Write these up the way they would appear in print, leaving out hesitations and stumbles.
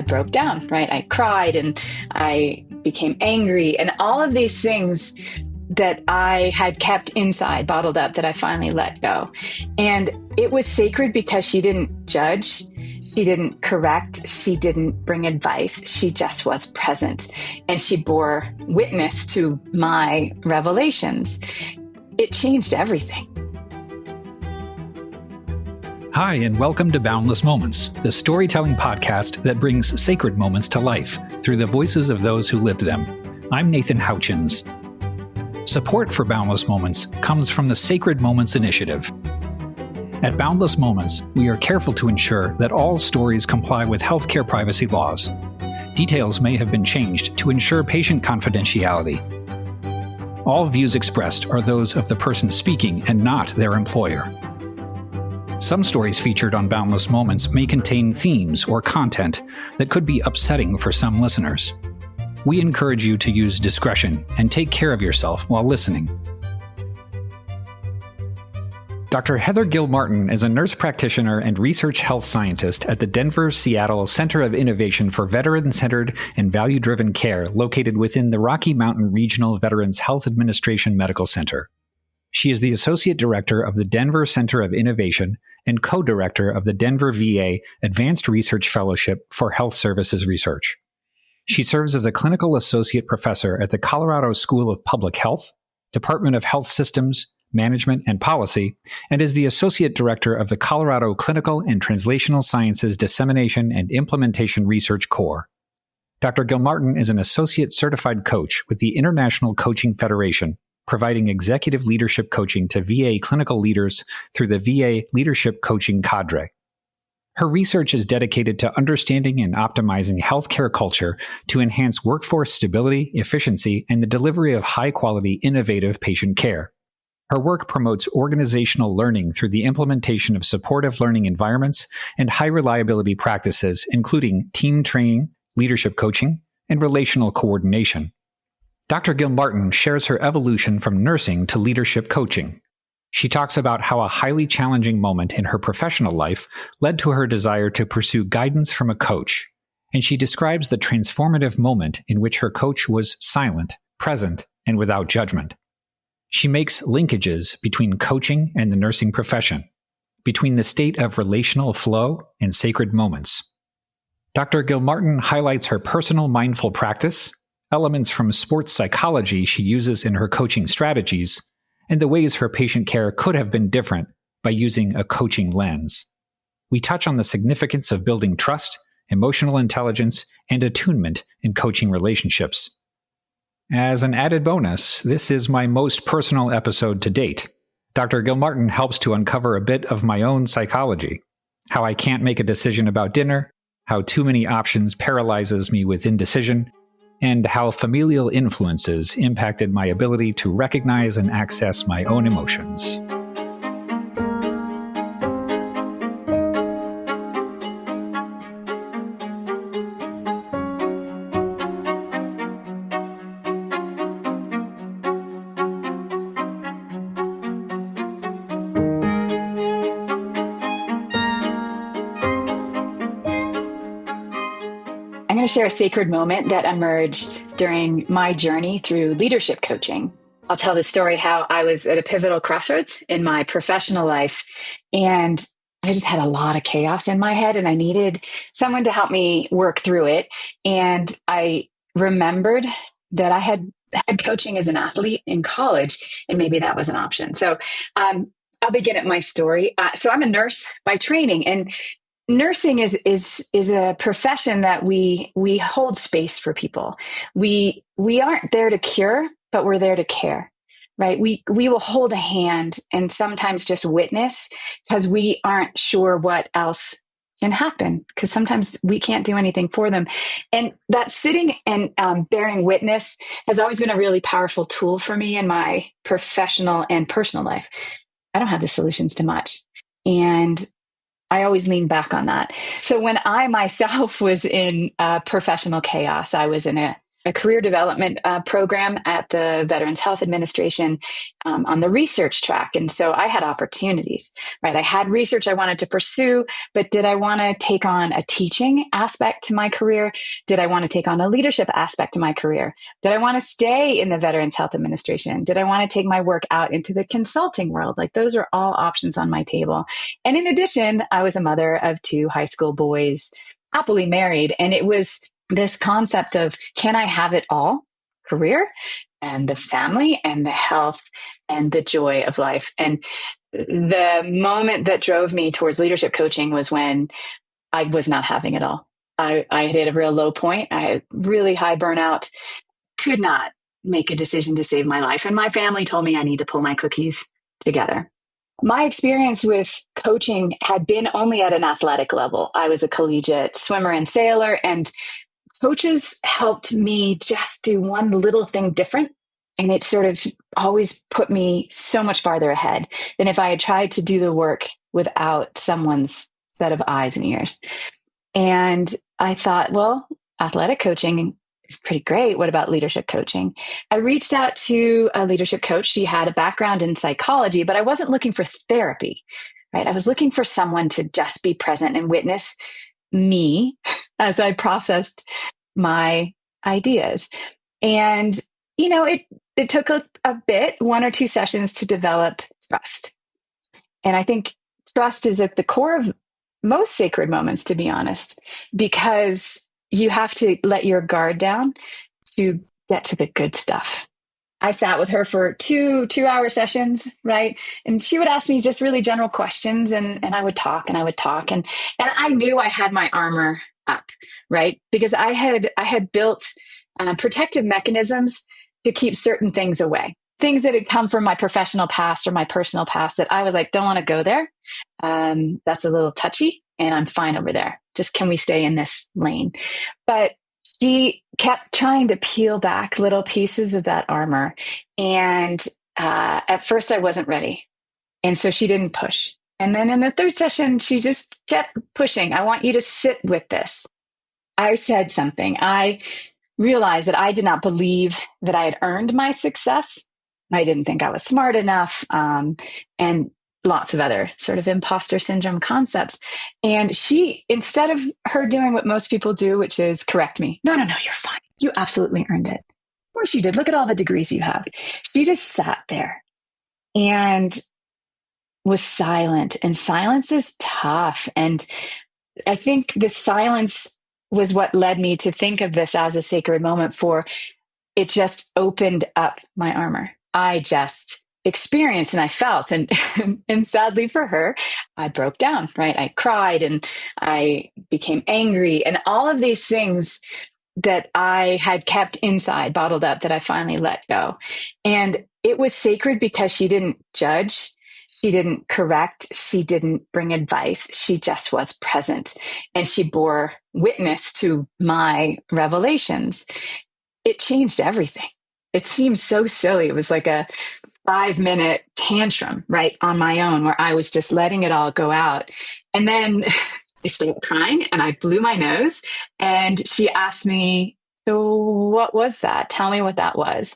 broke down, right? I cried and I became angry, and all of these things that I had kept inside, bottled up, that I finally let go. And it was sacred because she didn't judge, she didn't correct, she didn't bring advice. She just was present, and she bore witness to my revelations. It changed everything. Hi, and welcome to Boundless Moments, the storytelling podcast that brings sacred moments to life through the voices of those who lived them. I'm Nathan Houchins. Support for Boundless Moments comes from the Sacred Moments Initiative. At Boundless Moments, we are careful to ensure that all stories comply with healthcare privacy laws. Details may have been changed to ensure patient confidentiality. All views expressed are those of the person speaking and not their employer. Some stories featured on Boundless Moments may contain themes or content that could be upsetting for some listeners. We encourage you to use discretion and take care of yourself while listening. Dr. Heather Gilmartin is a nurse practitioner and research health scientist at the Denver-Seattle Center of Innovation for Veteran-Centered and Value-Driven Care, located within the Rocky Mountain Regional Veterans Health Administration Medical Center. She is the Associate Director of the Denver Center of Innovation and Co-Director of the Denver VA Advanced Research Fellowship for Health Services Research. She serves as a clinical associate professor at the Colorado School of Public Health, Department of Health Systems, Management and Policy, and is the Associate Director of the Colorado Clinical and Translational Sciences Dissemination and Implementation Research Core. Dr. Gilmartin is an Associate Certified Coach with the International Coaching Federation, providing executive leadership coaching to VA clinical leaders through the VA Leadership Coaching Cadre. Her research is dedicated to understanding and optimizing healthcare culture to enhance workforce stability, efficiency, and the delivery of high-quality, innovative patient care. Her work promotes organizational learning through the implementation of supportive learning environments and high-reliability practices, including team training, leadership coaching, and relational coordination. Dr. Gilmartin shares her evolution from nursing to leadership coaching. She talks about how a highly challenging moment in her professional life led to her desire to pursue guidance from a coach, and she describes the transformative moment in which her coach was silent, present, and without judgment. She makes linkages between coaching and the nursing profession, between the state of relational flow and sacred moments. Dr. Gilmartin highlights her personal mindful practice, elements from sports psychology she uses in her coaching strategies, and the ways her patient care could have been different by using a coaching lens. We touch on the significance of building trust, emotional intelligence, and attunement in coaching relationships. As an added bonus, this is my most personal episode to date. Dr. Gilmartin helps to uncover a bit of my own psychology, how I can't make a decision about dinner, how too many options paralyzes me with indecision, and how familial influences impacted my ability to recognize and access my own emotions. I'm going to share a sacred moment that emerged during my journey through leadership coaching. I'll tell the story how I was at a pivotal crossroads in my professional life, and I just had a lot of chaos in my head, and I needed someone to help me work through it. And I remembered that I had coaching as an athlete in college, and maybe that was an option. So I'll begin at my story. So I'm a nurse by training, and nursing is a profession that we hold space for people. We aren't there to cure, but we're there to care, right? We will hold a hand and sometimes just witness because we aren't sure what else can happen, because sometimes we can't do anything for them. And that sitting and bearing witness has always been a really powerful tool for me in my professional and personal life. I don't have the solutions to much, and I always lean back on that. So when I myself was in professional chaos, I was in a a career development program at the Veterans Health Administration on the research track. And so I had opportunities, right? I had research I wanted to pursue, but did I want to take on a teaching aspect to my career? Did I want to take on a leadership aspect to my career? Did I want to stay in the Veterans Health Administration? Did I want to take my work out into the consulting world? Like those are all options on my table. And in addition, I was a mother of 2 high school boys, happily married. And it was this concept of, can I have it all? Career and the family and the health and the joy of life. And the moment that drove me towards leadership coaching was when I was not having it all. I hit a real low point. I had really high burnout, could not make a decision to save my life. And my family told me I need to pull my cookies together. My experience with coaching had been only at an athletic level. I was a collegiate swimmer and sailor, and coaches helped me just do one little thing different. And it sort of always put me so much farther ahead than if I had tried to do the work without someone's set of eyes and ears. And I thought, well, athletic coaching is pretty great. What about leadership coaching? I reached out to a leadership coach. She had a background in psychology, but I wasn't looking for therapy, right? I was looking for someone to just be present and witness me as I processed my ideas. And, it took a bit, 1 or 2 sessions to develop trust. And I think trust is at the core of most sacred moments, to be honest, because you have to let your guard down to get to the good stuff. I sat with her for 2-hour sessions, right? And she would ask me just really general questions, and I would talk and I would talk. And I knew I had my armor up, right? Because I had built protective mechanisms to keep certain things away. Things that had come from my professional past or my personal past that I was like, don't want to go there. That's a little touchy, and I'm fine over there. Just can we stay in this lane? But she kept trying to peel back little pieces of that armor. And at first I wasn't ready. And so she didn't push. And then in the 3rd session, she just kept pushing. I want you to sit with this. I said something. I realized that I did not believe that I had earned my success. I didn't think I was smart enough. And lots of other sort of imposter syndrome concepts. And she, instead of her doing what most people do, which is correct me, no, you're fine. You absolutely earned it. Of course you did. Look at all the degrees you have. She just sat there and was silent. And silence is tough. And I think the silence was what led me to think of this as a sacred moment, for it just opened up my armor. I just experienced and I felt, and and sadly for her, I broke down, right? I cried and I became angry, and all of these things that I had kept inside, bottled up, that I finally let go. And it was sacred because she didn't judge, she didn't correct, she didn't bring advice. She just was present, and she bore witness to my revelations. It changed everything. It seems so silly. It was like a 5-minute tantrum, right, on my own, where I was just letting it all go out. And then I started crying and I blew my nose. And she asked me, so what was that? Tell me what that was.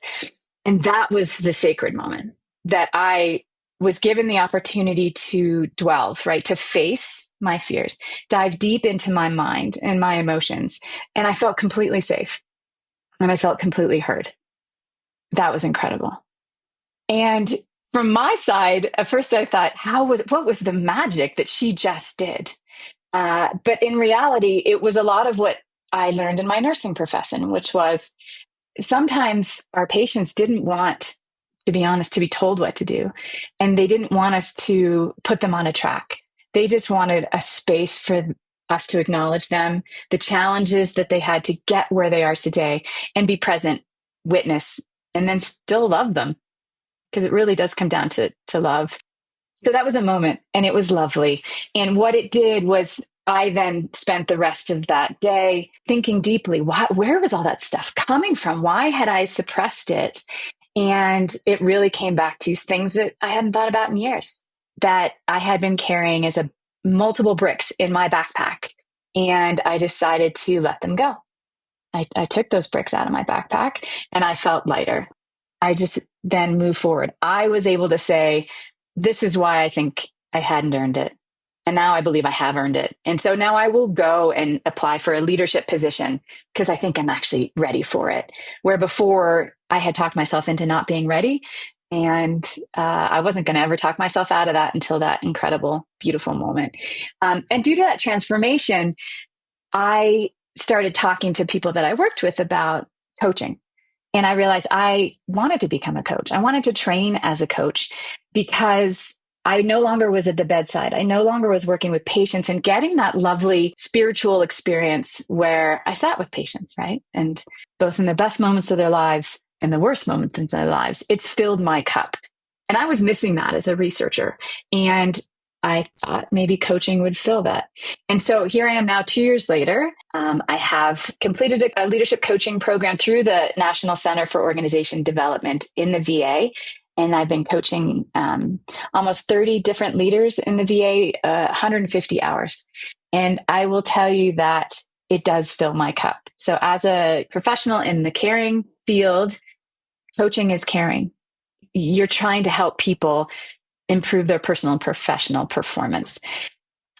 And that was the sacred moment that I was given the opportunity to dwell, right, to face my fears, dive deep into my mind and my emotions. And I felt completely safe and I felt completely heard. That was incredible. And from my side, at first I thought, what was the magic that she just did? But in reality, it was a lot of what I learned in my nursing profession, which was sometimes our patients didn't want, to be honest, to be told what to do. And they didn't want us to put them on a track. They just wanted a space for us to acknowledge them, the challenges that they had to get where they are today, and be present, witness, and then still love them. Because it really does come down to love. So that was a moment, and it was lovely. And what it did was I then spent the rest of that day thinking deeply, where was all that stuff coming from? Why had I suppressed it? And it really came back to things that I hadn't thought about in years, that I had been carrying as multiple bricks in my backpack. And I decided to let them go. I took those bricks out of my backpack and I felt lighter. I just then moved forward. I was able to say, this is why I think I hadn't earned it. And now I believe I have earned it. And so now I will go and apply for a leadership position because I think I'm actually ready for it. Where before I had talked myself into not being ready. And I wasn't going to ever talk myself out of that until that incredible, beautiful moment. And due to that transformation, I started talking to people that I worked with about coaching. And I realized I wanted to become a coach. I wanted to train as a coach because I no longer was at the bedside. I no longer was working with patients and getting that lovely spiritual experience where I sat with patients, right? And both in the best moments of their lives and the worst moments in their lives, it filled my cup. And I was missing that as a researcher. And I thought maybe coaching would fill that. And so here I am now 2 years later. I have completed a leadership coaching program through the National Center for Organization Development in the VA. And I've been coaching almost 30 different leaders in the VA, 150 hours. And I will tell you that it does fill my cup. So as a professional in the caring field, coaching is caring. You're trying to help people improve their personal and professional performance.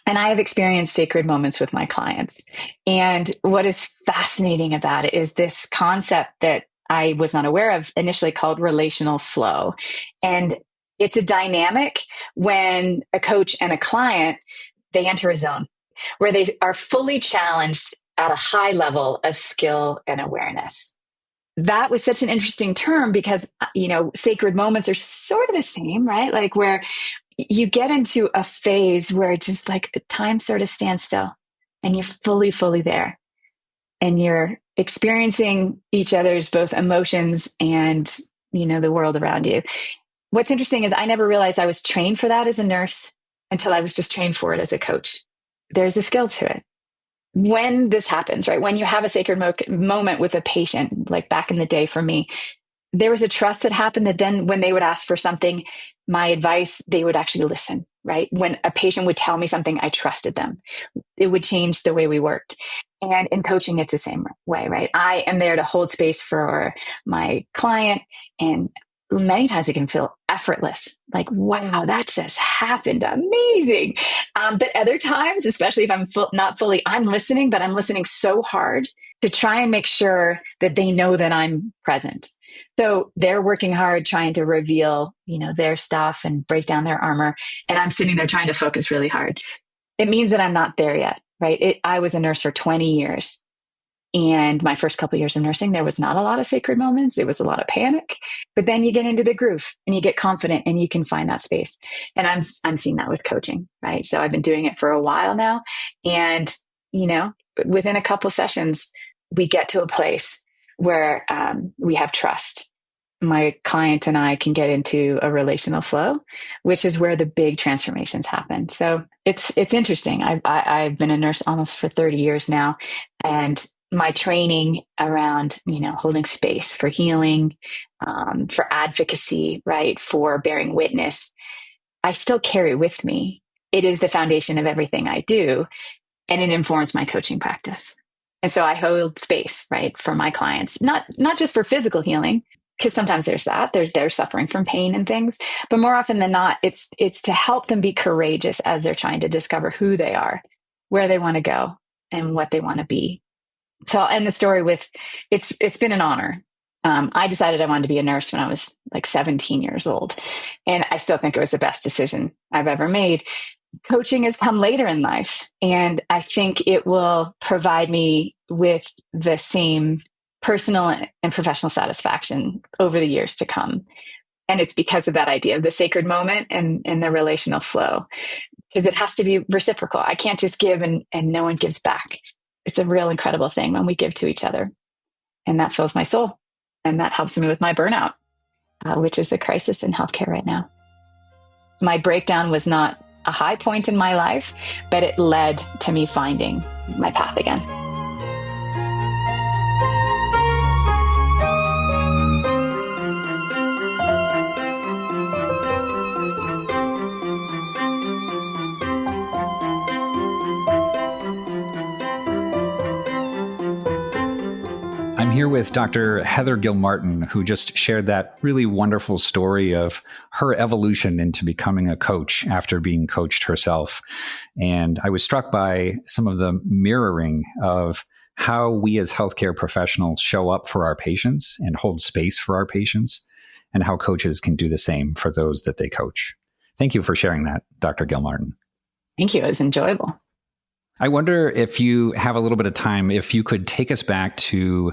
And I have experienced sacred moments with my clients. And what is fascinating about it is this concept that I was not aware of initially called relational flow. And it's a dynamic when a coach and a client, they enter a zone where they are fully challenged at a high level of skill and awareness. That was such an interesting term because, sacred moments are sort of the same, right? Like where you get into a phase where it's just like time sort of stands still and you're fully there and you're experiencing each other's both emotions and, the world around you. What's interesting is I never realized I was trained for that as a nurse until I was just trained for it as a coach. There's a skill to it. When this happens, right? When you have a sacred moment with a patient, like back in the day for me, there was a trust that happened that then when they would ask for something, my advice, they would actually listen, right? When a patient would tell me something, I trusted them. It would change the way we worked. And in coaching, it's the same way, right? I am there to hold space for my client. And many times it can feel effortless. Like, wow, that just happened. Amazing. But other times, especially if I'm not fully, I'm listening, but I'm listening so hard to try and make sure that they know that I'm present. So they're working hard trying to reveal, their stuff and break down their armor. And I'm sitting there trying to focus really hard. It means that I'm not there yet, right? I was a nurse for 20 years. And my first couple of years of nursing, there was not a lot of sacred moments. It was a lot of panic, but then you get into the groove and you get confident and you can find that space. And I'm seeing that with coaching, right? So I've been doing it for a while now. And, within a couple sessions, we get to a place where we have trust. My client and I can get into a relational flow, which is where the big transformations happen. So it's interesting. I've been a nurse almost for 30 years now, and my training around, holding space for healing, for advocacy, right, for bearing witness, I still carry with me. It is the foundation of everything I do, and it informs my coaching practice. And so I hold space, right, for my clients, not just for physical healing, because sometimes there's that, they're suffering from pain and things, but more often than not, it's to help them be courageous as they're trying to discover who they are, where they want to go, and what they want to be. So I'll end the story with, it's been an honor. I decided I wanted to be a nurse when I was like 17 years old. And I still think it was the best decision I've ever made. Coaching has come later in life. And I think it will provide me with the same personal and professional satisfaction over the years to come. And it's because of that idea of the sacred moment and the relational flow, because it has to be reciprocal. I can't just give and no one gives back. It's a real incredible thing when we give to each other. And that fills my soul. And that helps me with my burnout, which is the crisis in healthcare right now. My breakdown was not a high point in my life, but it led to me finding my path again. I'm here with Dr. Heather Gilmartin, who just shared that really wonderful story of her evolution into becoming a coach after being coached herself. And I was struck by some of the mirroring of how we as healthcare professionals show up for our patients and hold space for our patients, and how coaches can do the same for those that they coach. Thank you for sharing that, Dr. Gilmartin. Thank you. It was enjoyable. I wonder if you have a little bit of time, if you could take us back to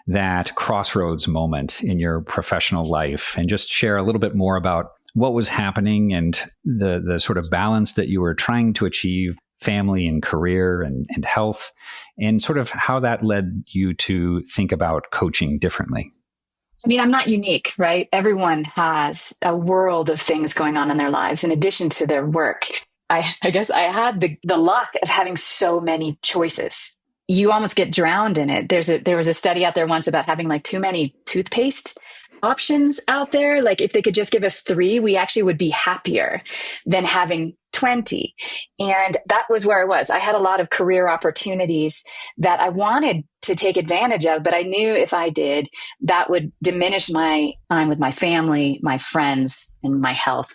that crossroads moment in your professional life and just share a little bit more about what was happening and the sort of balance that you were trying to achieve, family and career and health, and sort of how that led you to think about coaching differently. I mean, I'm not unique, right? Everyone has a world of things going on in their lives in addition to their work. I guess I had the luck of having so many choices. You almost get drowned in it. There was a study out there once about having like too many toothpaste options out there. Like if they could just give us 3, we actually would be happier than having 20. And that was where I was. I had a lot of career opportunities that I wanted to take advantage of, but I knew if I did, that would diminish my time with my family, my friends, and my health.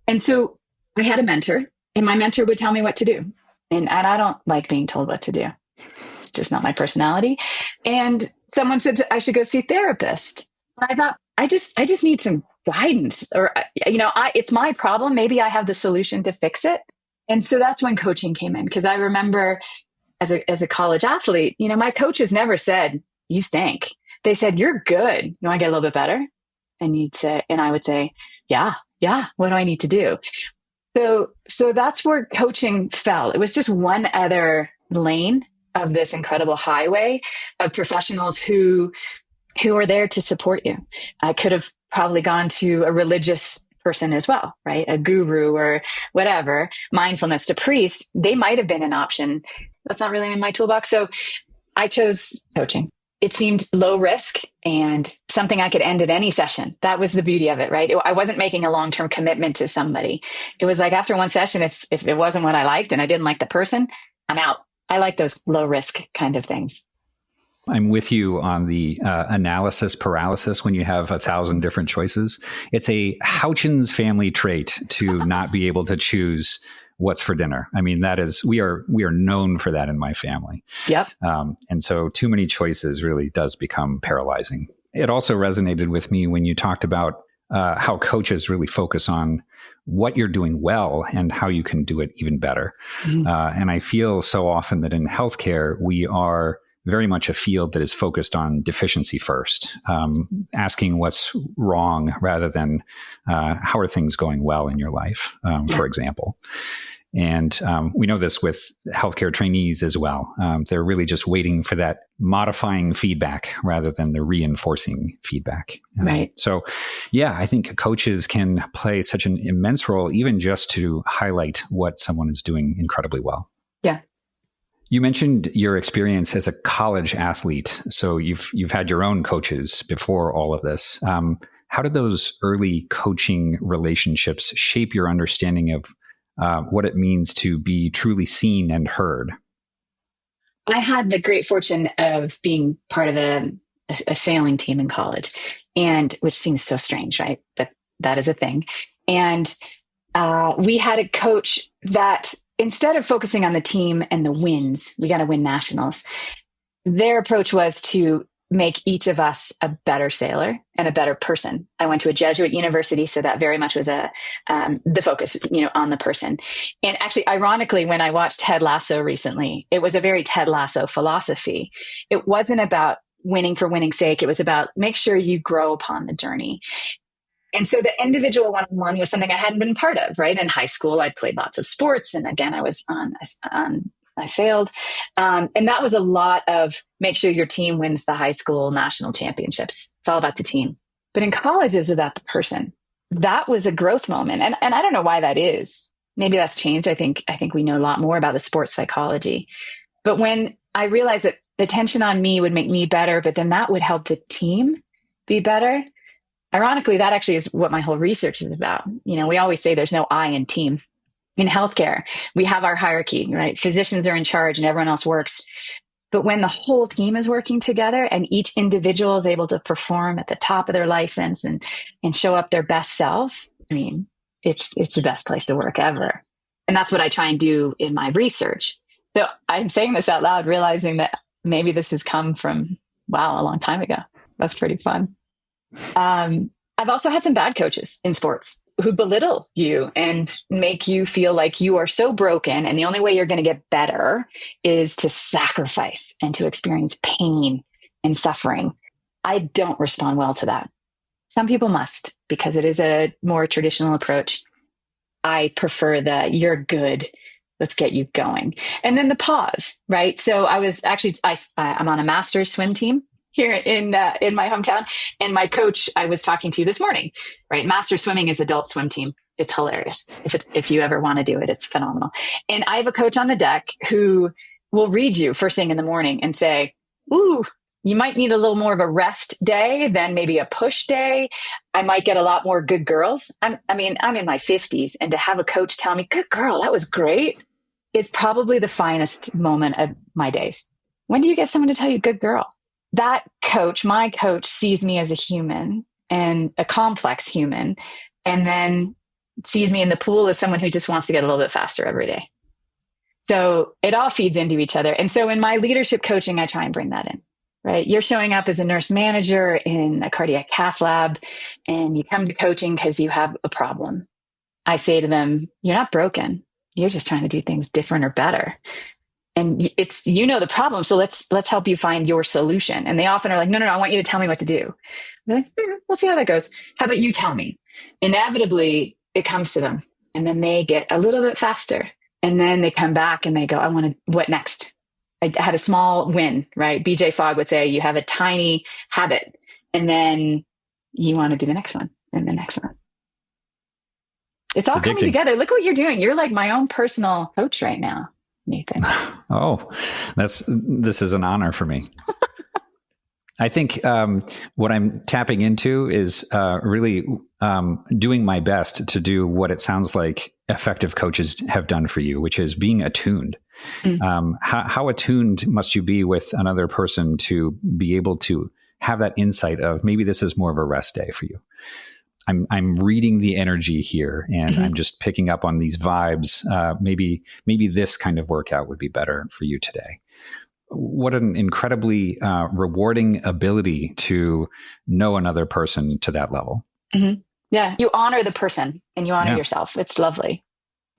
And so I had a mentor. And my mentor would tell me what to do. And I don't like being told what to do. It's just not my personality. And someone said I should go see a therapist. And I thought, I just need some guidance, or, it's my problem. Maybe I have the solution to fix it. And so that's when coaching came in. Because I remember as a college athlete, my coaches never said, you stink. They said, you're good. You want to get a little bit better? And I would say, yeah. What do I need to do? So that's where coaching fell. It was just one other lane of this incredible highway of professionals who are there to support you. I could have probably gone to a religious person as well, right? A guru or whatever, mindfulness, to priest. They might have been an option. That's not really in my toolbox. So I chose coaching. It seemed low risk and something I could end at any session. That was the beauty of it, right? I wasn't making a long-term commitment to somebody. It was like after one session, if it wasn't what I liked and I didn't like the person, I'm out. I like those low risk kind of things. I'm with you on the analysis paralysis when you have 1,000 different choices. It's a Houchins family trait to not be able to choose what's for dinner. I mean, we are known for that in my family. Yep. And so too many choices really does become paralyzing. It also resonated with me when you talked about how coaches really focus on what you're doing well and how you can do it even better. Mm-hmm. And I feel so often that in healthcare, we are very much a field that is focused on deficiency first, asking what's wrong rather than how are things going well in your life, for example. And we know this with healthcare trainees as well. They're really just waiting for that modifying feedback rather than the reinforcing feedback. Right. So, yeah, I think coaches can play such an immense role, even just to highlight what someone is doing incredibly well. Yeah. You mentioned your experience as a college athlete. So you've had your own coaches before all of this. How did those early coaching relationships shape your understanding of what it means to be truly seen and heard? I had the great fortune of being part of a sailing team in college, and which seems so strange, right? But that is a thing. And we had a coach that, instead of focusing on the team and the wins, we got to win nationals, their approach was to make each of us a better sailor and a better person. I went to a Jesuit university, so that very much was the focus, on the person. And actually, ironically, when I watched Ted Lasso recently, it was a very Ted Lasso philosophy. It wasn't about winning for winning's sake. It was about make sure you grow upon the journey. And so the individual one-on-one was something I hadn't been part of, right? In high school, I played lots of sports. And again, I sailed. And that was a lot of make sure your team wins the high school national championships. It's all about the team. But in college, it's about the person. That was a growth moment. And I don't know why that is. Maybe that's changed. I think we know a lot more about the sports psychology. But when I realized that the tension on me would make me better, but then that would help the team be better. Ironically, that actually is what my whole research is about. We always say there's no I in team. In healthcare, we have our hierarchy, right? Physicians are in charge and everyone else works But when the whole team is working together and each individual is able to perform at the top of their license and show up their best selves, I mean, it's the best place to work ever. And that's what I try and do in my research. So I'm saying this out loud, realizing that maybe this has come from, wow, a long time ago. That's pretty fun. I've also had some bad coaches in sports who belittle you and make you feel like you are so broken. And the only way you're going to get better is to sacrifice and to experience pain and suffering. I don't respond well to that. Some people must, because it is a more traditional approach. I prefer the you're good, let's get you going. And then the pause, right? So I was actually, I'm on a master's swim team here in my hometown. And my coach, I was talking to this morning, right? Master swimming is adult swim team. It's hilarious. If you ever want to do it, it's phenomenal. And I have a coach on the deck who will read you first thing in the morning and say, ooh, you might need a little more of a rest day than maybe a push day. I might get a lot more good girls. I'm in my 50s, and to have a coach tell me, good girl, that was great, is probably the finest moment of my days. When do you get someone to tell you good girl? That coach, my coach, sees me as a human and a complex human, and then sees me in the pool as someone who just wants to get a little bit faster every day. So it all feeds into each other. And so in my leadership coaching, I try and bring that in, right? You're showing up as a nurse manager in a cardiac cath lab, and you come to coaching because you have a problem. I say to them, you're not broken. You're just trying to do things different or better. And it's, the problem. So let's help you find your solution. And they often are like, no, I want you to tell me what to do. We're like, we'll see how that goes. How about you tell me? Inevitably, it comes to them, and then they get a little bit faster, and then they come back and they go, what next? I had a small win, right? BJ Fogg would say, you have a tiny habit, and then you want to do the next one and the next one. It's all coming together. Look what you're doing. You're like my own personal coach right now, Nathan. Oh, this is an honor for me. I think what I'm tapping into is really doing my best to do what it sounds like effective coaches have done for you, which is being attuned. How attuned must you be with another person to be able to have that insight of maybe this is more of a rest day for you? I'm reading the energy here, and I'm just picking up on these vibes. Maybe this kind of workout would be better for you today. What an incredibly rewarding ability to know another person to that level. Mm-hmm. Yeah, you honor the person and you honor yourself. It's lovely.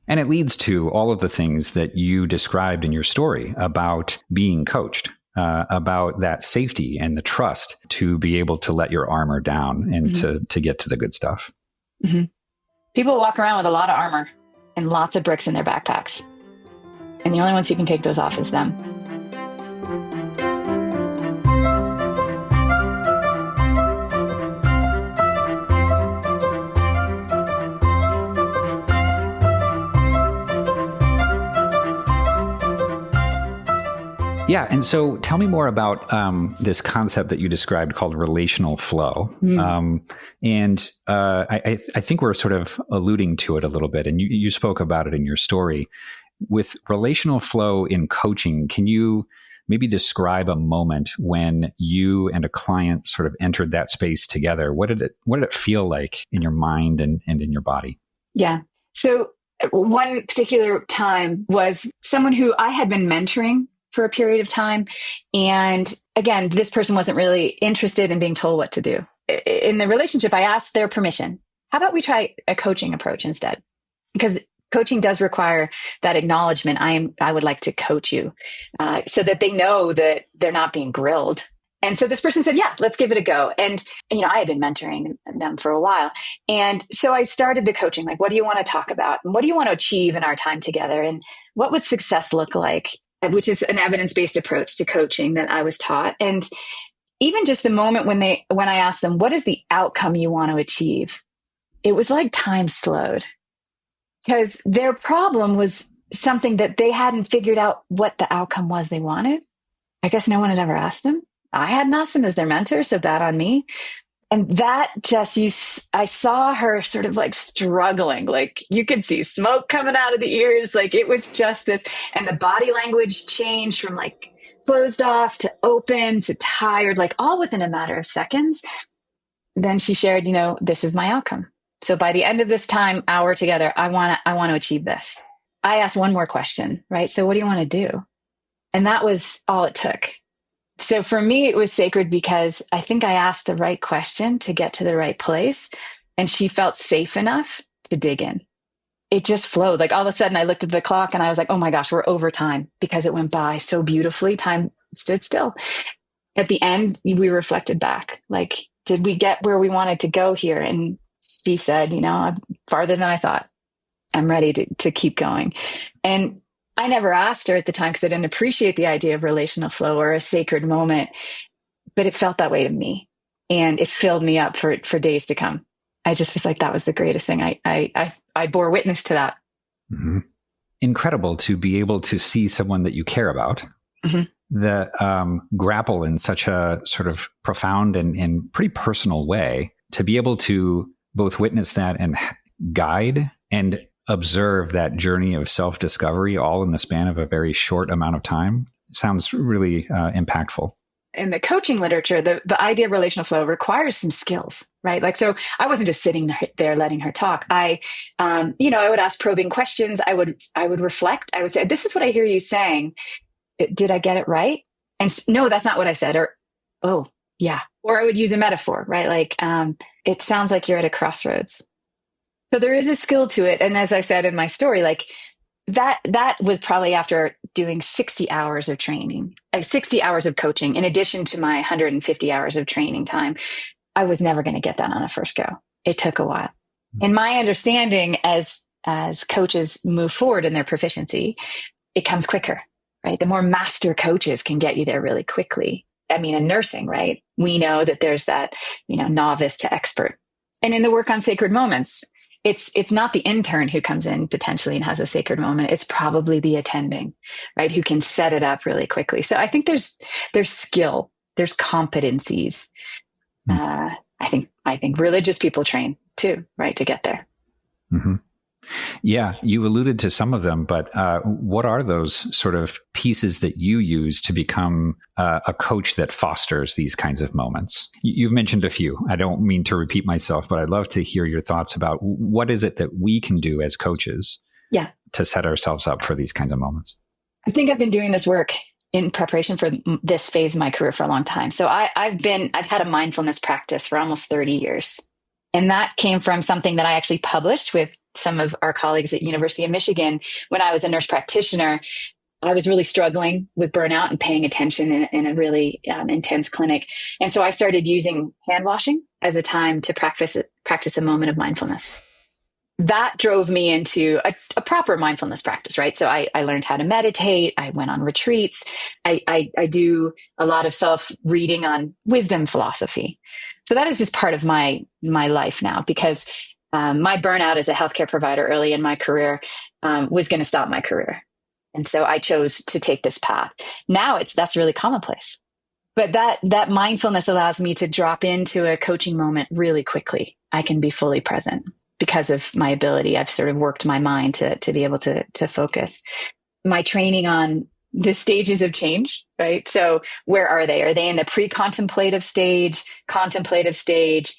And it leads to all of the things that you described in your story about being coached, about that safety and the trust to be able to let your armor down and to get to the good stuff. Mm-hmm. People walk around with a lot of armor and lots of bricks in their backpacks. And the only ones who can take those off is them. Yeah. And so tell me more about this concept that you described called relational flow. And I think we're sort of alluding to it a little bit, and you spoke about it in your story. With relational flow in coaching, can you maybe describe a moment when you and a client sort of entered that space together? What did it feel like in your mind and in your body? Yeah. So one particular time was someone who I had been mentoring for a period of time. And again, this person wasn't really interested in being told what to do. In the relationship, I asked their permission. How about we try a coaching approach instead? Because coaching does require that acknowledgement. I would like to coach you so that they know that they're not being grilled. And so this person said, yeah, let's give it a go. And, I had been mentoring them for a while. And so I started the coaching, like, what do you want to talk about? And what do you want to achieve in our time together? And what would success look like? Which is an evidence-based approach to coaching that I was taught. And even just the moment when I asked them, what is the outcome you want to achieve? It was like time slowed, because their problem was something that they hadn't figured out what the outcome was they wanted. I guess no one had ever asked them. I hadn't asked them as their mentor, so bad on me. And that I saw her sort of like struggling, like you could see smoke coming out of the ears. Like it was just this, and the body language changed from like closed off to open to tired, like all within a matter of seconds. Then she shared, this is my outcome. So by the end of this hour together, I want to achieve this. I asked one more question, right? So what do you want to do? And that was all it took. So for me, it was sacred because I think I asked the right question to get to the right place. And she felt safe enough to dig in. It just flowed. Like all of a sudden I looked at the clock and I was like, oh my gosh, we're over time because it went by so beautifully. Time stood still. At the end, we reflected back. Like, did we get where we wanted to go here? And she said, I'm farther than I thought. I'm ready to keep going. And I never asked her at the time because I didn't appreciate the idea of relational flow or a sacred moment, but it felt that way to me. And it filled me up for days to come. I just was like, that was the greatest thing. I bore witness to that. Mm-hmm. Incredible to be able to see someone that you care about that grapple in such a sort of profound and pretty personal way, to be able to both witness that and guide and observe that journey of self-discovery all in the span of a very short amount of time sounds really impactimpactful. In the coaching literature, the idea of relational flow requires some skills, right? Like, so I wasn't just sitting there letting her talk. I would ask probing questions. I would reflect. I would say, this is what I hear you saying. Did I get it right? And no, that's not what I said. Or, oh, yeah. Or I would use a metaphor, right? Like, it sounds like you're at a crossroads. So there is a skill to it. And as I said in my story, like that was probably after doing 60 hours of training, 60 hours of coaching, in addition to my 150 hours of training time. I was never going to get that on a first go. It took a while. And my understanding as coaches move forward in their proficiency, it comes quicker, right? The more master coaches can get you there really quickly. I mean, in nursing, right? We know that there's that, novice to expert. And in the work on sacred moments, it's not the intern who comes in potentially and has a sacred moment. It's probably the attending, right? Who can set it up really quickly. So I think there's skill, there's competencies. I think religious people train too, right? To get there. Mm-hmm. Yeah, you alluded to some of them, but what are those sort of pieces that you use to become a coach that fosters these kinds of moments? You've mentioned a few. I don't mean to repeat myself, but I'd love to hear your thoughts about what is it that we can do as coaches to set ourselves up for these kinds of moments. I think I've been doing this work in preparation for this phase of my career for a long time. So I've had a mindfulness practice for almost 30 years. And that came from something that I actually published with some of our colleagues at University of Michigan. When I was a nurse practitioner, I was really struggling with burnout and paying attention in a really intense clinic. And so I started using hand washing as a time to practice a moment of mindfulness. That drove me into a proper mindfulness practice, right? So I learned how to meditate. I went on retreats. I do a lot of self-reading on wisdom philosophy. So that is just part of my life now, because my burnout as a healthcare provider early in my career was going to stop my career. And so I chose to take this path. Now that's really commonplace. But that mindfulness allows me to drop into a coaching moment really quickly. I can be fully present because of my ability. I've sort of worked my mind to be able to focus. My training on the stages of change, right? So where are they? Are they in the pre-contemplative stage, contemplative stage?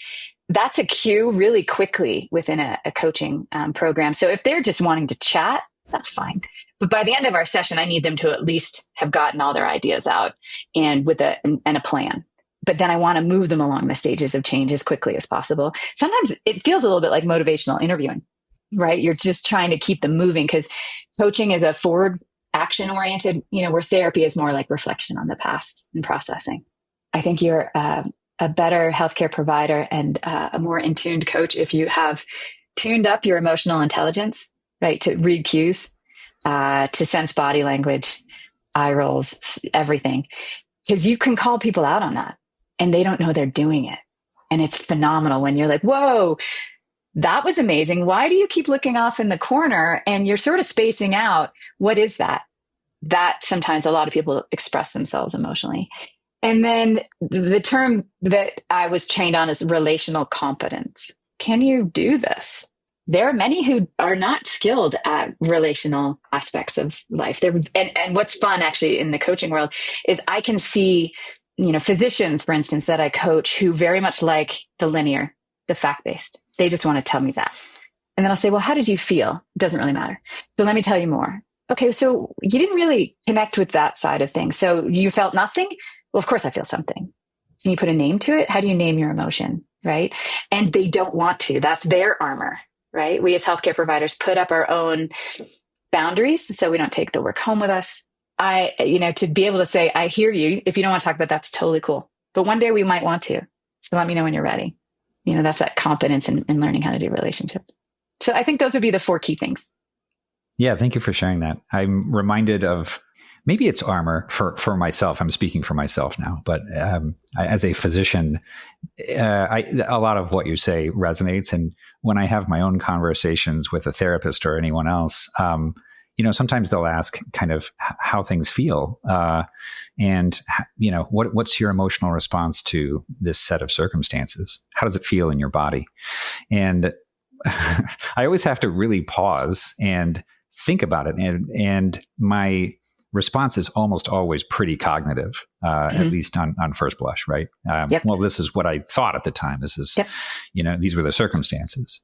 That's a cue really quickly within a coaching program. So if they're just wanting to chat, that's fine. But by the end of our session, I need them to at least have gotten all their ideas out and with a plan. But then I want to move them along the stages of change as quickly as possible. Sometimes it feels a little bit like motivational interviewing, right? You're just trying to keep them moving, because coaching is a forward action oriented, where therapy is more like reflection on the past and processing. I think you're a better healthcare provider and a more in tuned coach if you have tuned up your emotional intelligence, right? To read cues, to sense body language, eye rolls, everything. Because you can call people out on that and they don't know they're doing it. And it's phenomenal when you're like, whoa, that was amazing. Why do you keep looking off in the corner and you're sort of spacing out? What is that? That sometimes a lot of people express themselves emotionally. And then the term that I was trained on is relational competence. Can you do this? there are many who are not skilled at relational aspects of life. And what's fun actually in the coaching world is I can see, physicians, for instance, that I coach who very much like the linear, the fact-based. They just want to tell me that. And then I'll say, well, how did you feel? It doesn't really matter. So let me tell you more. Okay, so you didn't really connect with that side of things. So you felt nothing? Well, of course I feel something. Can you put a name to it? How do you name your emotion? Right? And they don't want to. That's their armor. Right? We as healthcare providers put up our own boundaries so we don't take the work home with us. To be able to say, I hear you. If you don't want to talk about that, that's totally cool. But one day we might want to. So let me know when you're ready. That's that confidence in learning how to do relationships. So I think those would be the 4 key things. Yeah, thank you for sharing that. I'm reminded of, maybe it's armor for myself. I'm speaking for myself now, but as a physician, a lot of what you say resonates. And when I have my own conversations with a therapist or anyone else, sometimes they'll ask kind of how things feel, and what's your emotional response to this set of circumstances? How does it feel in your body? And I always have to really pause and think about it, and my response is almost always pretty cognitive, at least on first blush, right? Well, this is what I thought at the time. This is, these were the circumstances.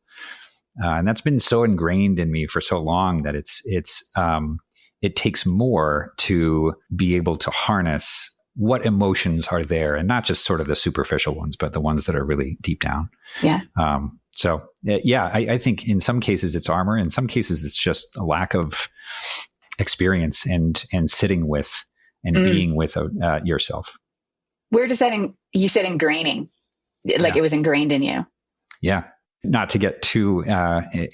And that's been so ingrained in me for so long that it takes more to be able to harness what emotions are there, and not just sort of the superficial ones, but the ones that are really deep down. Yeah. I think in some cases it's armor. In some cases it's just a lack of experience and sitting with and being with yourself. Where does that, you said ingraining, like it was ingrained in you. Yeah. Not to get too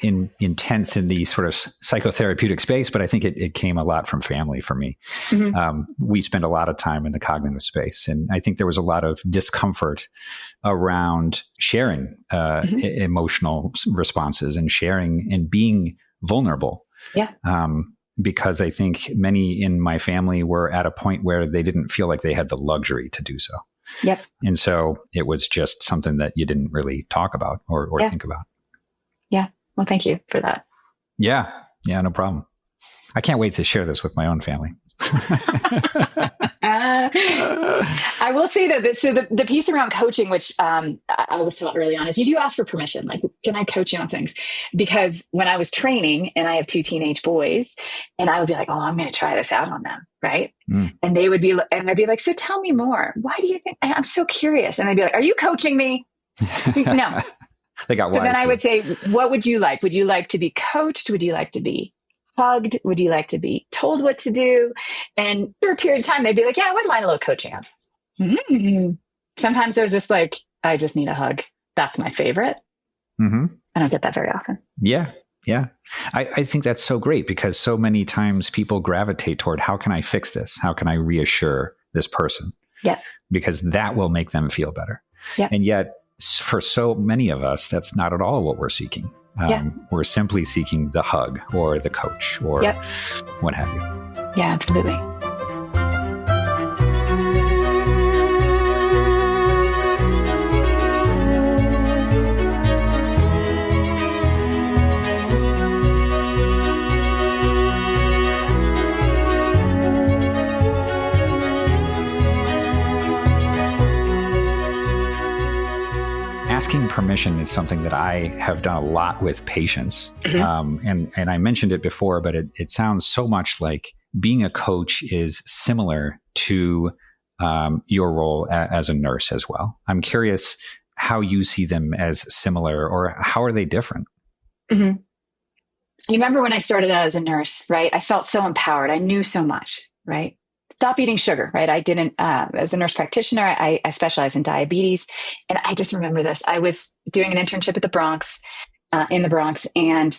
intense in the sort of psychotherapeutic space, but I think it came a lot from family for me. Mm-hmm. We spent a lot of time in the cognitive space, and I think there was a lot of discomfort around sharing emotional responses and sharing and being vulnerable. Yeah. Because I think many in my family were at a point where they didn't feel like they had the luxury to do so. Yep. And so it was just something that you didn't really talk about or think about. Yeah. Well, thank you for that. Yeah. Yeah, no problem. I can't wait to share this with my own family. I will say that the piece around coaching, which I was taught early on, is you do ask for permission. Like, can I coach you on things? Because when I was training, and I have 2 teenage boys, and I would be like, oh, I'm going to try this out on them. Right. And they would be, and I'd be like, so tell me more. Why do you think? I'm so curious. And they'd be like, are you coaching me? No. They got wise. So then I would say, what would you like? Would you like to be coached? Would you like to be hugged? Would you like to be told what to do? And for a period of time, they'd be like, yeah, I wouldn't mind a little coaching on this. Mm-hmm. Sometimes they're just like, I just need a hug. That's my favorite. Mm-hmm. I don't get that very often. Yeah. Yeah. I think that's so great, because so many times people gravitate toward, how can I fix this? How can I reassure this person? Yeah. Because that will make them feel better. Yeah. And yet for so many of us, that's not at all what we're seeking. We're simply seeking the hug or the coach or what have you. Yeah, absolutely. Asking permission is something that I have done a lot with patients. Mm-hmm. And I mentioned it before, but it sounds so much like being a coach is similar to your role as a nurse as well. I'm curious how you see them as similar, or how are they different? Mm-hmm. You remember when I started out as a nurse, right? I felt so empowered. I knew so much, right? Stop eating sugar, right? I didn't, as a nurse practitioner, I specialize in diabetes. And I just remember this. I was doing an internship at the Bronx, in the Bronx, and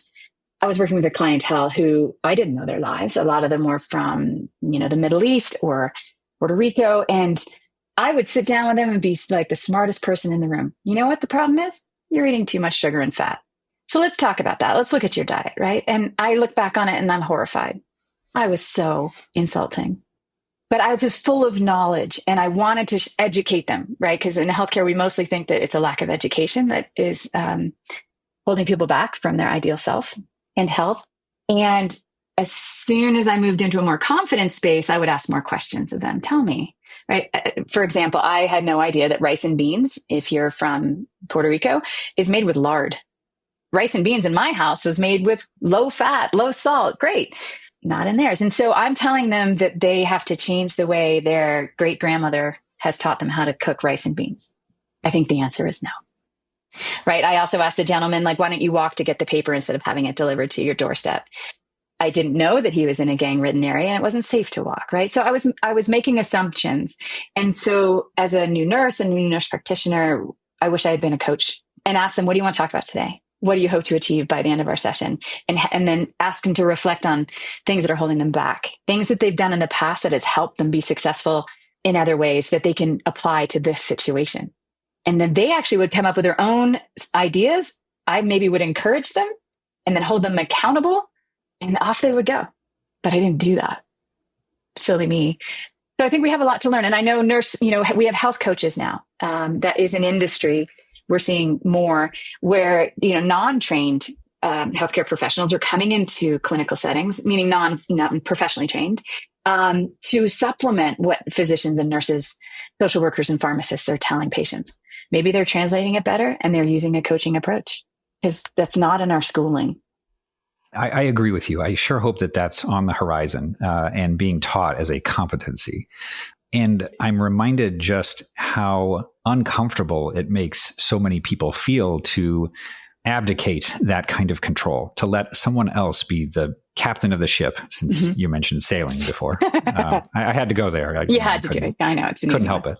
I was working with a clientele who I didn't know their lives. A lot of them were from, the Middle East or Puerto Rico. And I would sit down with them and be like the smartest person in the room. You know what the problem is? You're eating too much sugar and fat. So let's talk about that. Let's look at your diet, right? And I look back on it and I'm horrified. I was so insulting. But I was full of knowledge and I wanted to educate them, right? Because in healthcare, we mostly think that it's a lack of education that is holding people back from their ideal self and health. And as soon as I moved into a more confident space, I would ask more questions of them. Tell me, right? For example, I had no idea that rice and beans, if you're from Puerto Rico, is made with lard. Rice and beans in my house was made with low fat, low salt. Great. Not in theirs. And so I'm telling them that they have to change the way their great grandmother has taught them how to cook rice and beans. I think the answer is no. Right. I also asked a gentleman, like, why don't you walk to get the paper instead of having it delivered to your doorstep? I didn't know that he was in a gang-ridden area and it wasn't safe to walk. Right. So I was making assumptions. And so as a new nurse practitioner, I wish I had been a coach and asked them, what do you want to talk about today? What do you hope to achieve by the end of our session? And then ask them to reflect on things that are holding them back, things that they've done in the past that has helped them be successful in other ways that they can apply to this situation. And then they actually would come up with their own ideas. I maybe would encourage them and then hold them accountable, and off they would go. But I didn't do that. Silly me. So I think we have a lot to learn. And I know we have health coaches now. That is an industry we're seeing more where, non-trained healthcare professionals are coming into clinical settings, meaning not professionally trained, to supplement what physicians and nurses, social workers and pharmacists are telling patients. Maybe they're translating it better and they're using a coaching approach, because that's not in our schooling. I agree with you. I sure hope that that's on the horizon and being taught as a competency. And I'm reminded just how uncomfortable it makes so many people feel to abdicate that kind of control, to let someone else be the captain of the ship, since you mentioned sailing before. I had to go there. You had to do it. I know. Couldn't help it.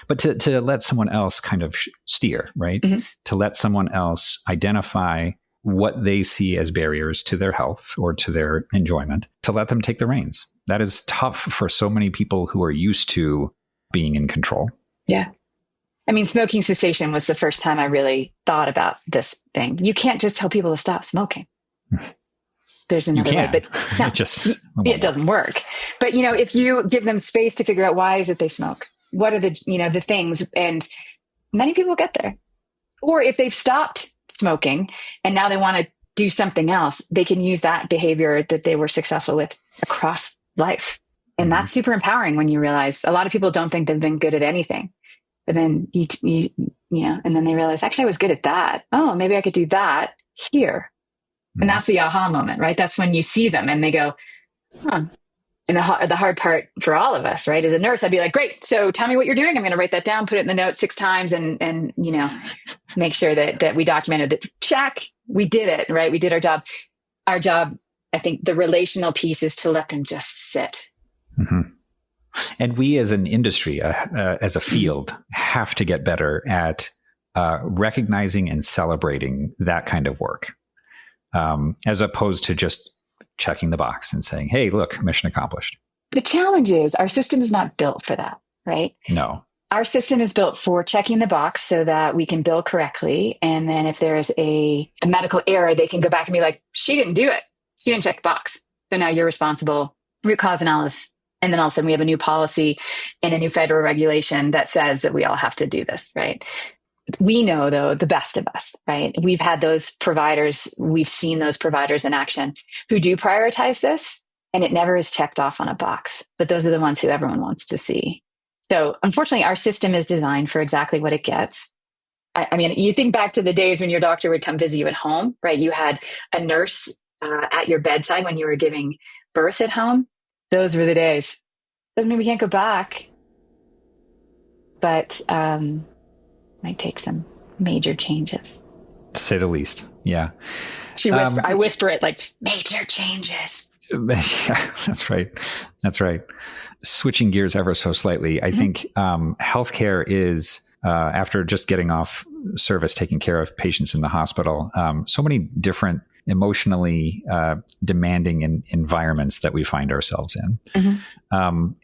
But to let someone else kind of steer, right? Mm-hmm. To let someone else identify what they see as barriers to their health or to their enjoyment, to let them take the reins. That is tough for so many people who are used to being in control. Yeah. I mean, smoking cessation was the first time I really thought about this thing. You can't just tell people to stop smoking. There's another way, but no, it doesn't work. But, if you give them space to figure out why is it they smoke, what are the things, and many people get there. Or if they've stopped smoking and now they want to do something else, they can use that behavior that they were successful with across life. And that's super empowering when you realize a lot of people don't think they've been good at anything. But then and then they realize, actually, I was good at that. Oh, maybe I could do that here. And that's the aha moment, right? That's when you see them and they go, huh. And the hard part for all of us, right? As a nurse, I'd be like, great. So tell me what you're doing. I'm going to write that down, put it in the note 6 times and make sure that we documented that. Check. We did it, right? We did our job. Our job, I think the relational piece is to let them just sit. Mm-hmm. And we as an industry, as a field, have to get better at recognizing and celebrating that kind of work, as opposed to just checking the box and saying, hey, look, mission accomplished. The challenge is our system is not built for that, right? No. Our system is built for checking the box so that we can bill correctly. And then if there's a medical error, they can go back and be like, she didn't do it. She didn't check the box. So now you're responsible. Root cause analysis. And then all of a sudden we have a new policy and a new federal regulation that says that we all have to do this, right? We know, though, the best of us, right? We've had those providers, we've seen those providers in action who do prioritize this, and it never is checked off on a box. But those are the ones who everyone wants to see. So unfortunately, our system is designed for exactly what it gets. I mean, you think back to the days when your doctor would come visit you at home, right? You had a nurse at your bedside when you were giving birth at home. Those were the days. Doesn't mean we can't go back, but might take some major changes. To say the least. Yeah. I whisper it like major changes. Yeah, that's right. That's right. Switching gears ever so slightly, I think healthcare is, after just getting off service, taking care of patients in the hospital, so many different emotionally demanding environments that we find ourselves in.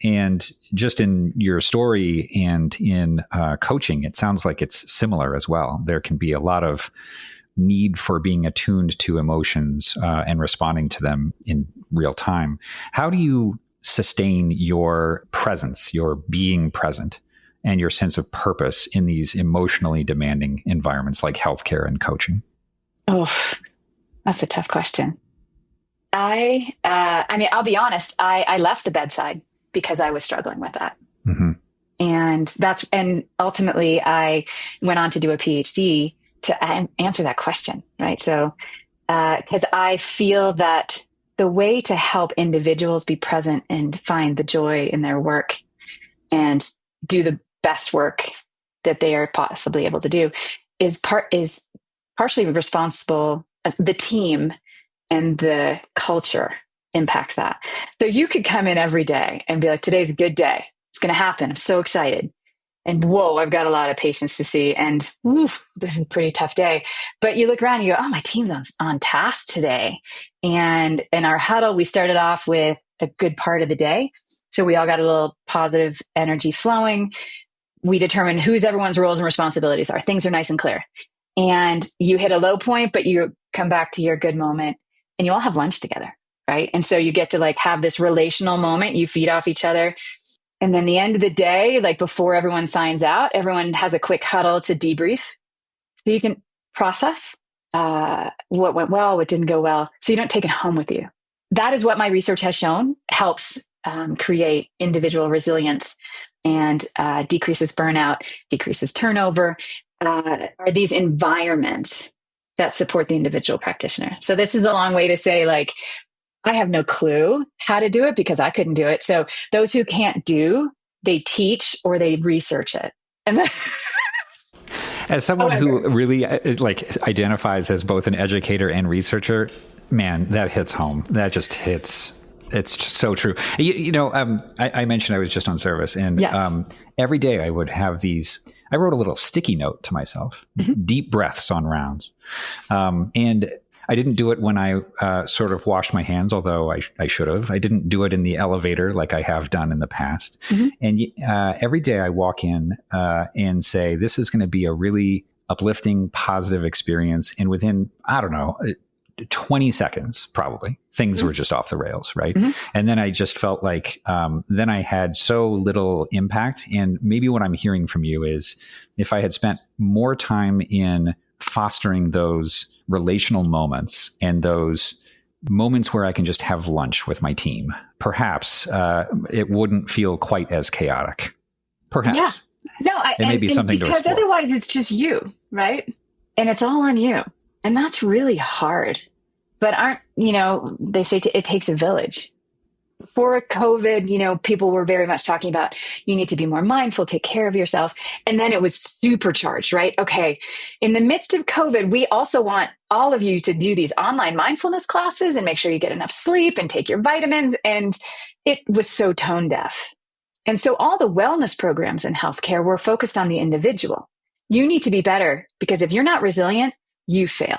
And just in your story and in coaching, it sounds like it's similar as well. There can be a lot of need for being attuned to emotions and responding to them in real time. How do you sustain your presence, your being present, and your sense of purpose in these emotionally demanding environments like healthcare and coaching? Oh, that's a tough question. I mean, I'll be honest. I left the bedside because I was struggling with that. Mm-hmm. And ultimately I went on to do a PhD to answer that question. Right. So, cause I feel that the way to help individuals be present and find the joy in their work and do the best work that they are possibly able to do is partially responsible. The team and the culture impacts that. So you could come in every day and be like, today's a good day. It's going to happen. I'm so excited. And whoa, I've got a lot of patients to see. And oof, this is a pretty tough day. But you look around and you go, oh, my team's on task today. And in our huddle, we started off with a good part of the day. So we all got a little positive energy flowing. We determined whose everyone's roles and responsibilities are. Things are nice and clear. And you hit a low point, but you come back to your good moment and you all have lunch together. Right. And so you get to like have this relational moment. You feed off each other. And then the end of the day, like before everyone signs out, everyone has a quick huddle to debrief. So you can process what went well, what didn't go well. So you don't take it home with you. That is what my research has shown helps create individual resilience and decreases burnout, decreases turnover, are these environments that support the individual practitioner. So this is a long way to say, like, I have no clue how to do it because I couldn't do it. So those who can't do, they teach or they research it. And then as someone who really like identifies as both an educator and researcher, man, that hits home. That just hits. It's just so true. I mentioned I was just on service, and every day I would have these. I wrote a little sticky note to myself, deep breaths on rounds, and I didn't do it when I sort of washed my hands, although I should have. I didn't do it in the elevator like I have done in the past. And every day I walk in and say, this is going to be a really uplifting, positive experience. And within, I don't know, 20 seconds, probably, things were just off the rails, right? And then I just felt like then I had so little impact. And maybe what I'm hearing from you is if I had spent more time in fostering those relational moments and those moments where I can just have lunch with my team, perhaps it wouldn't feel quite as chaotic. Perhaps. Yeah. No, it may be something to explore. Because otherwise it's just you, right? And it's all on you. And that's really hard. But they say it takes a village. Before COVID, people were very much talking about you need to be more mindful, take care of yourself. And then it was supercharged, right? Okay. In the midst of COVID, we also want all of you to do these online mindfulness classes and make sure you get enough sleep and take your vitamins. And it was so tone deaf. And so all the wellness programs in healthcare were focused on the individual. You need to be better because if you're not resilient, you failed.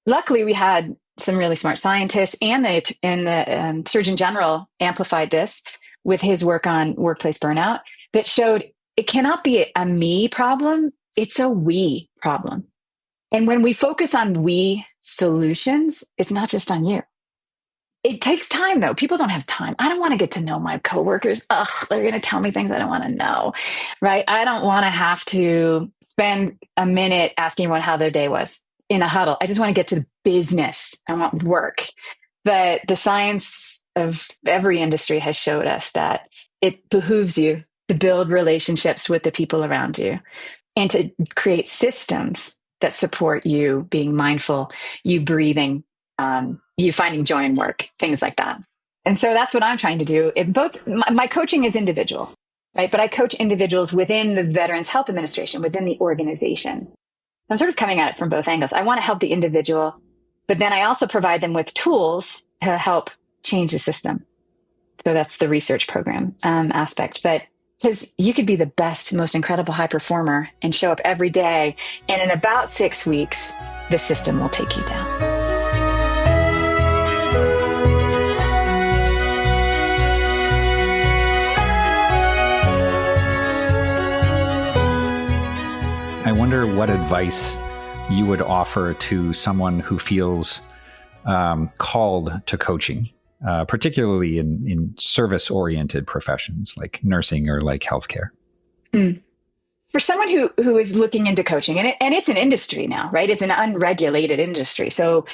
Luckily, we had some really smart scientists and the Surgeon General amplified this with his work on workplace burnout that showed it cannot be a me problem. It's a we problem. And when we focus on we solutions, it's not just on you. It takes time though. People don't have time. I don't want to get to know my coworkers. Ugh, they're going to tell me things I don't want to know, right? I don't want to have to spend a minute asking everyone how their day was in a huddle. I just want to get to the business. I want work. But the science of every industry has showed us that it behooves you to build relationships with the people around you and to create systems that support you being mindful, you breathing, you finding joy in work, things like that. And so that's what I'm trying to do. My coaching is individual, right? But I coach individuals within the Veterans Health Administration, within the organization. I'm sort of coming at it from both angles. I want to help the individual, but then I also provide them with tools to help change the system. So that's the research program aspect. But because you could be the best, most incredible high performer and show up every day, and in about 6 weeks, the system will take you down. I wonder what advice you would offer to someone who feels called to coaching, particularly in service-oriented professions like nursing or like healthcare. For someone who is looking into coaching, and it's an industry now, right? It's an unregulated industry. So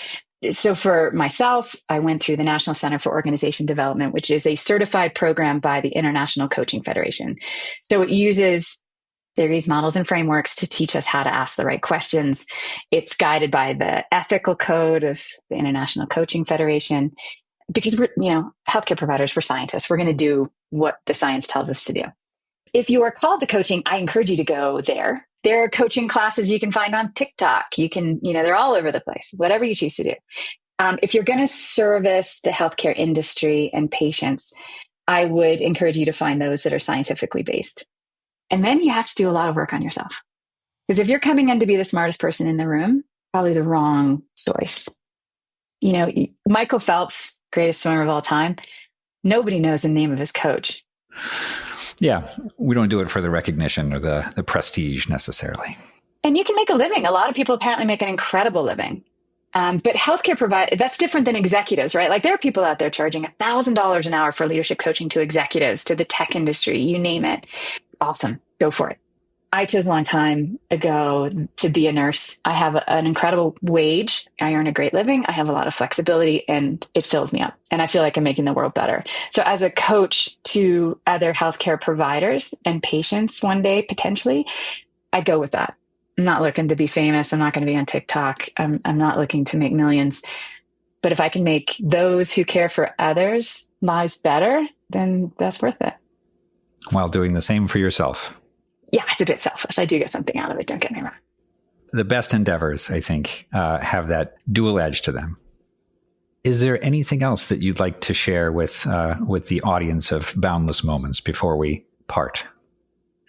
for myself, I went through the National Center for Organization Development, which is a certified program by the International Coaching Federation. So it uses theories, models, and frameworks to teach us how to ask the right questions. It's guided by the ethical code of the International Coaching Federation, because we're, healthcare providers, we're scientists. We're going to do what the science tells us to do. If you are called to coaching, I encourage you to go there. There are coaching classes you can find on TikTok. You can, they're all over the place, whatever you choose to do. If you're going to service the healthcare industry and patients, I would encourage you to find those that are scientifically based. And then you have to do a lot of work on yourself. Because if you're coming in to be the smartest person in the room, probably the wrong choice. Michael Phelps, greatest swimmer of all time, nobody knows the name of his coach. Yeah, we don't do it for the recognition or the prestige necessarily. And you can make a living. A lot of people apparently make an incredible living. But healthcare providers, that's different than executives, right? Like there are people out there charging $1,000 an hour for leadership coaching to executives, to the tech industry, you name it. Awesome. Go for it. I chose a long time ago to be a nurse. I have an incredible wage. I earn a great living. I have a lot of flexibility and it fills me up. And I feel like I'm making the world better. So as a coach to other healthcare providers and patients one day, potentially, I go with that. I'm not looking to be famous. I'm not going to be on TikTok. I'm not looking to make millions. But if I can make those who care for others' lives better, then that's worth it. While doing the same for yourself. Yeah, it's a bit selfish. I do get something out of it. Don't get me wrong. The best endeavors, I think, have that dual edge to them. Is there anything else that you'd like to share with the audience of Boundless Moments before we part?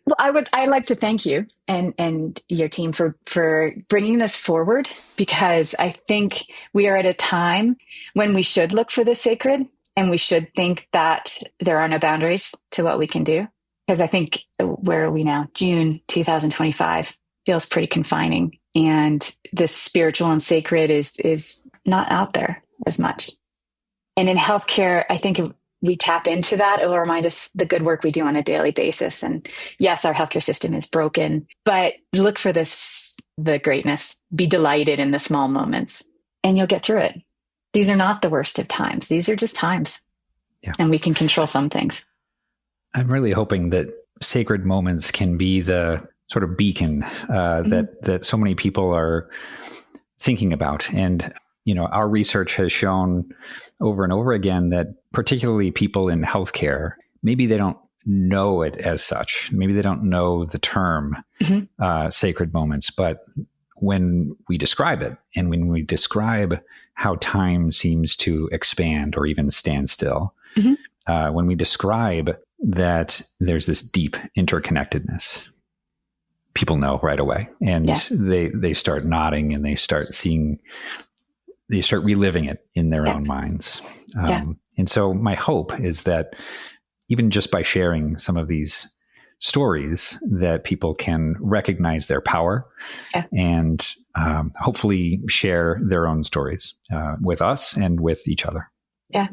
Well, I'd like to thank you and your team for bringing this forward, because I think we are at a time when we should look for the sacred and we should think that there are no boundaries to what we can do. Because I think, where are we now? June 2025 feels pretty confining. And the spiritual and sacred is not out there as much. And in healthcare, I think if we tap into that, it will remind us the good work we do on a daily basis. And yes, our healthcare system is broken, but look for the greatness. Be delighted in the small moments, and you'll get through it. These are not the worst of times. These are just times. Yeah. And we can control some things. I'm really hoping that sacred moments can be the sort of beacon that so many people are thinking about. And, our research has shown over and over again that particularly people in healthcare, maybe they don't know it as such. Maybe they don't know the term sacred moments, but when we describe it and when we describe how time seems to expand or even stand still, when we describe that there's this deep interconnectedness, people know right away. And they start nodding and they start reliving it in their own minds. And so my hope is that even just by sharing some of these stories, that people can recognize their power and hopefully share their own stories with us and with each other. Yeah.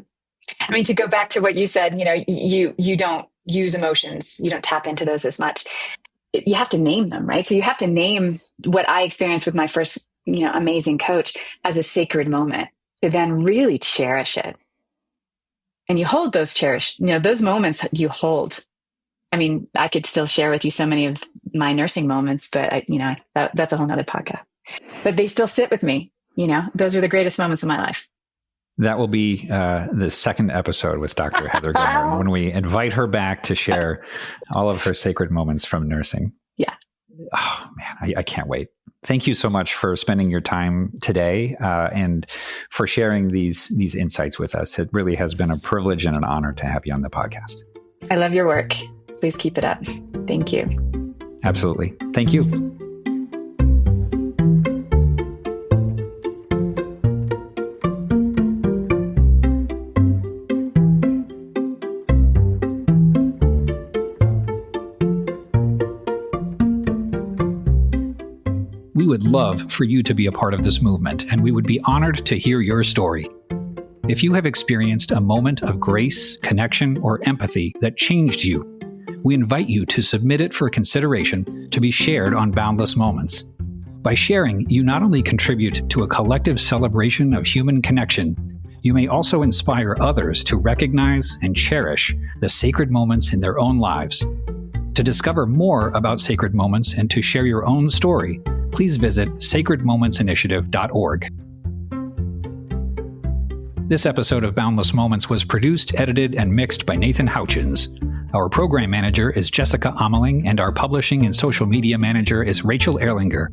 I mean, to go back to what you said, you don't use emotions. You don't tap into those as much. You have to name them, right? So you have to name what I experienced with my first, amazing coach as a sacred moment, to then really cherish it. And you hold those those moments you hold. I mean, I could still share with you so many of my nursing moments, but that's a whole nother podcast. But they still sit with me. Those are the greatest moments of my life. That will be the second episode with Dr. Heather Gilmartin, when we invite her back to share all of her sacred moments from nursing. Yeah. Oh, man, I can't wait. Thank you so much for spending your time today and for sharing these insights with us. It really has been a privilege and an honor to have you on the podcast. I love your work. Please keep it up. Thank you. Absolutely. Thank you. We would love for you to be a part of this movement, and we would be honored to hear your story. If you have experienced a moment of grace, connection, or empathy that changed you, we invite you to submit it for consideration to be shared on Boundless Moments. By sharing, you not only contribute to a collective celebration of human connection, you may also inspire others to recognize and cherish the sacred moments in their own lives. To discover more about sacred moments and to share your own story, please visit sacredmomentsinitiative.org. This episode of Boundless Moments was produced, edited, and mixed by Nathan Houchins. Our program manager is Jessica Ameling, and our publishing and social media manager is Rachel Erlinger.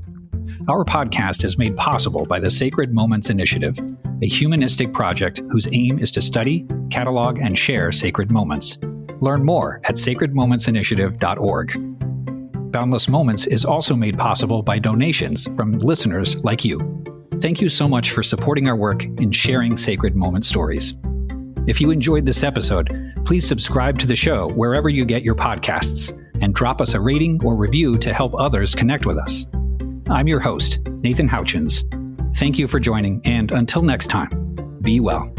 Our podcast is made possible by the Sacred Moments Initiative, a humanistic project whose aim is to study, catalog, and share sacred moments. Learn more at sacredmomentsinitiative.org. Boundless Moments is also made possible by donations from listeners like you. Thank you so much for supporting our work in sharing sacred moment stories. If you enjoyed this episode, please subscribe to the show wherever you get your podcasts and drop us a rating or review to help others connect with us. I'm your host, Nathan Houchins. Thank you for joining, and until next time, be well.